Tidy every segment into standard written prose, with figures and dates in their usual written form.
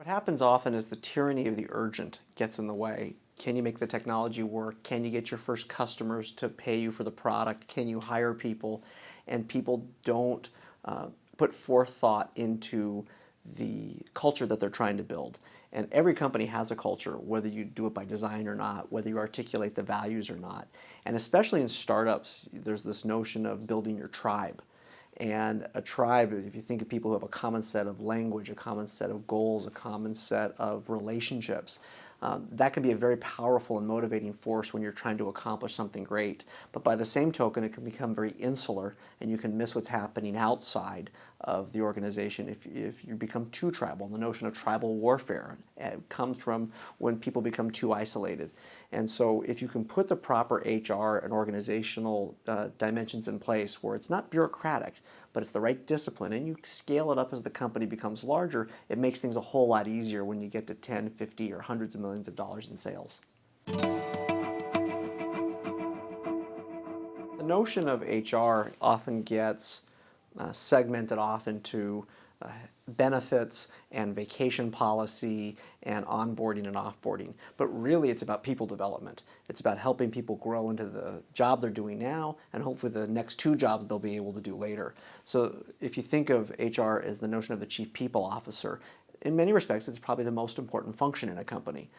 What happens often is the tyranny of the urgent gets in the way. Can you make the technology work? Can you get your first customers to pay you for the product? Can you hire people? And people don't put forethought into the culture that they're trying to build. And every company has a culture, whether you do it by design or not, whether you articulate the values or not. And especially in startups, there's this notion of building your tribe. And a tribe, if you think of people who have a common set of language, a common set of goals, a common set of relationships, that can be a very powerful and motivating force when you're trying to accomplish something great. But by the same token, it can become very insular, and you can miss what's happening outside of the organization if you become too tribal. The notion of tribal warfare comes from when people become too isolated. And so if you can put the proper HR and organizational dimensions in place where it's not bureaucratic, but it's the right discipline, and you scale it up as the company becomes larger, it makes things a whole lot easier when you get to 10, 50, or hundreds of millions of dollars in sales. The notion of HR often gets segmented off into benefits and vacation policy and onboarding and offboarding. But really it's about people development. It's about helping people grow into the job they're doing now and hopefully the next two jobs they'll be able to do later. So if you think of HR as the notion of the chief people officer, in many respects it's probably the most important function in a company.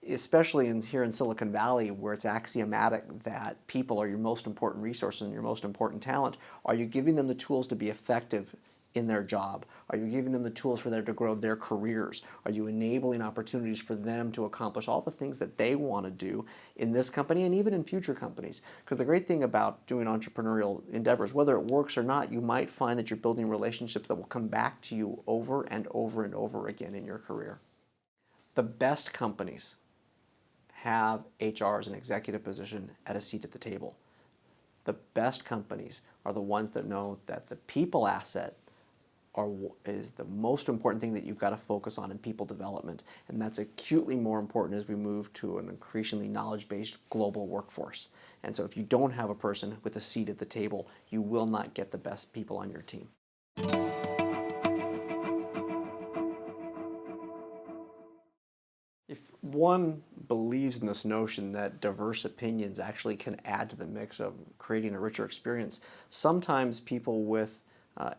Especially here in Silicon Valley, where it's axiomatic that people are your most important resources and your most important talent, are you giving them the tools to be effective in their job? Are you giving them the tools for them to grow their careers? Are you enabling opportunities for them to accomplish all the things that they want to do in this company and even in future companies? Because the great thing about doing entrepreneurial endeavors, whether it works or not, you might find that you're building relationships that will come back to you over and over and over again in your career. The best companies have HR as an executive position at a seat at the table. The best companies are the ones that know that the people asset is the most important thing that you've got to focus on in people development. And that's acutely more important as we move to an increasingly knowledge-based global workforce. And so if you don't have a person with a seat at the table, you will not get the best people on your team. If one believes in this notion that diverse opinions actually can add to the mix of creating a richer experience, sometimes people with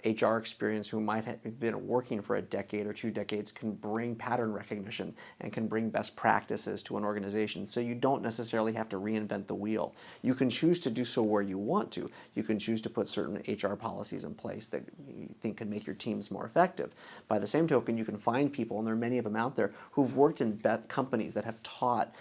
HR experience who might have been working for a decade or 2 decades can bring pattern recognition and can bring best practices to an organization. So you don't necessarily have to reinvent the wheel. You can choose to do so where you want to. You can choose to put certain HR policies in place that you think can make your teams more effective. By the same token, you can find people, and there are many of them out there, who've worked in companies that have taught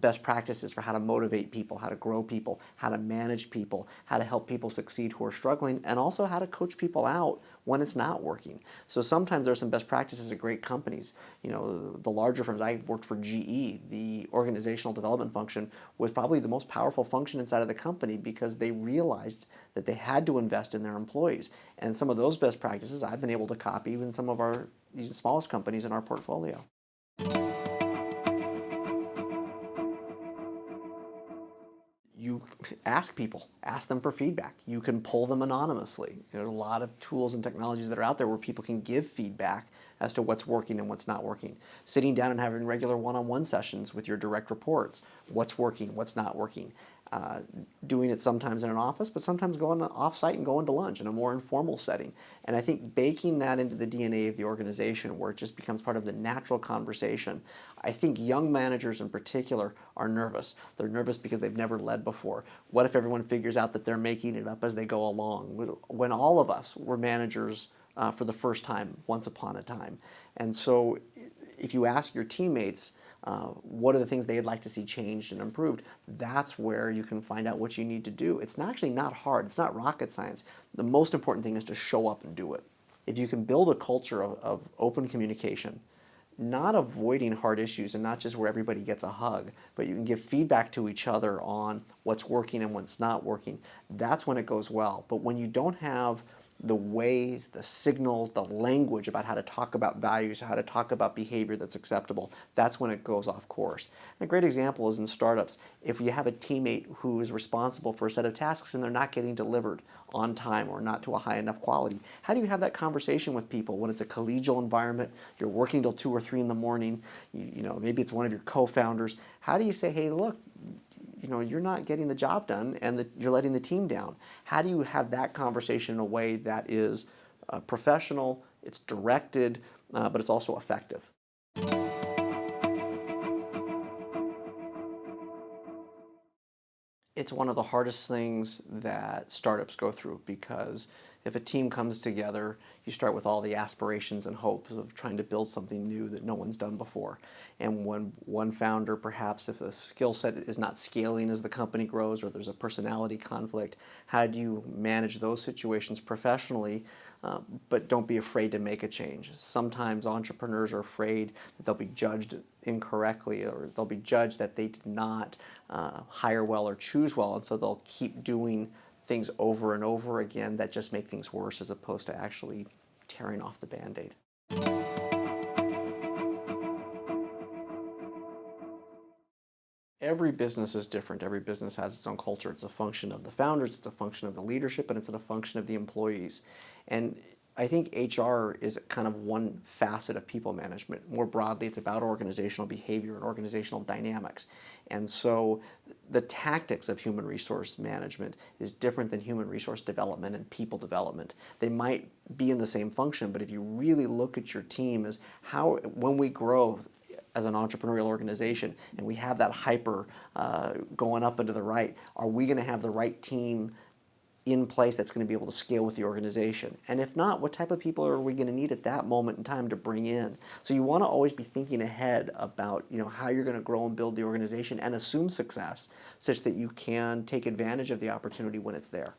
best practices for how to motivate people, how to grow people, how to manage people, how to help people succeed who are struggling, and also how to coach people out when it's not working. So sometimes there's some best practices at great companies. You know, the larger firms, I worked for GE, the organizational development function was probably the most powerful function inside of the company because they realized that they had to invest in their employees. And some of those best practices I've been able to copy in some of our smallest companies in our portfolio. You ask people, ask them for feedback. You can pull them anonymously. There are a lot of tools and technologies that are out there where people can give feedback as to what's working and what's not working. Sitting down and having regular one-on-one sessions with your direct reports. What's working, what's not working. Doing it sometimes in an office, but sometimes going off-site and going to lunch in a more informal setting. And I think baking that into the DNA of the organization where it just becomes part of the natural conversation. I think young managers in particular are nervous. They're nervous because they've never led before. What if everyone figures out that they're making it up as they go along? When all of us were managers for the first time, once upon a time. And so if you ask your teammates, what are the things they'd like to see changed and improved? That's where you can find out what you need to do. It's actually not hard. It's not rocket science. The most important thing is to show up and do it. If you can build a culture of open communication, not avoiding hard issues and not just where everybody gets a hug, but you can give feedback to each other on what's working and what's not working, that's when it goes well. But when you don't have the ways, the signals, the language about how to talk about values, how to talk about behavior that's acceptable, that's when it goes off course. And a great example is in startups. If you have a teammate who is responsible for a set of tasks and they're not getting delivered on time or not to a high enough quality, how do you have that conversation with people when it's a collegial environment, you're working till 2 or 3 in the morning, maybe it's one of your co-founders. How do you say, hey, look, you're not getting the job done and you're letting the team down? How do you have that conversation in a way that is professional, it's directed, but it's also effective? It's one of the hardest things that startups go through, because if a team comes together, you start with all the aspirations and hopes of trying to build something new that no one's done before. And when one founder, perhaps if a skill set is not scaling as the company grows, or there's a personality conflict, how do you manage those situations professionally, but don't be afraid to make a change? Sometimes entrepreneurs are afraid that they'll be judged incorrectly, or they'll be judged that they did not hire well or choose well, and so they'll keep doing things over and over again that just make things worse, as opposed to actually tearing off the Band-Aid. Every business is different. Every business has its own culture. It's a function of the founders, it's a function of the leadership, and it's a function of the employees. And I think HR is kind of one facet of people management. More broadly, it's about organizational behavior and organizational dynamics. And so the tactics of human resource management is different than human resource development and people development. They might be in the same function, but if you really look at your team as how, when we grow as an entrepreneurial organization and we have that hyper going up and to the right, are we going to have the right team in place that's going to be able to scale with the organization? And if not, what type of people are we going to need at that moment in time to bring in? So you want to always be thinking ahead about how you're going to grow and build the organization and assume success, such that you can take advantage of the opportunity when it's there.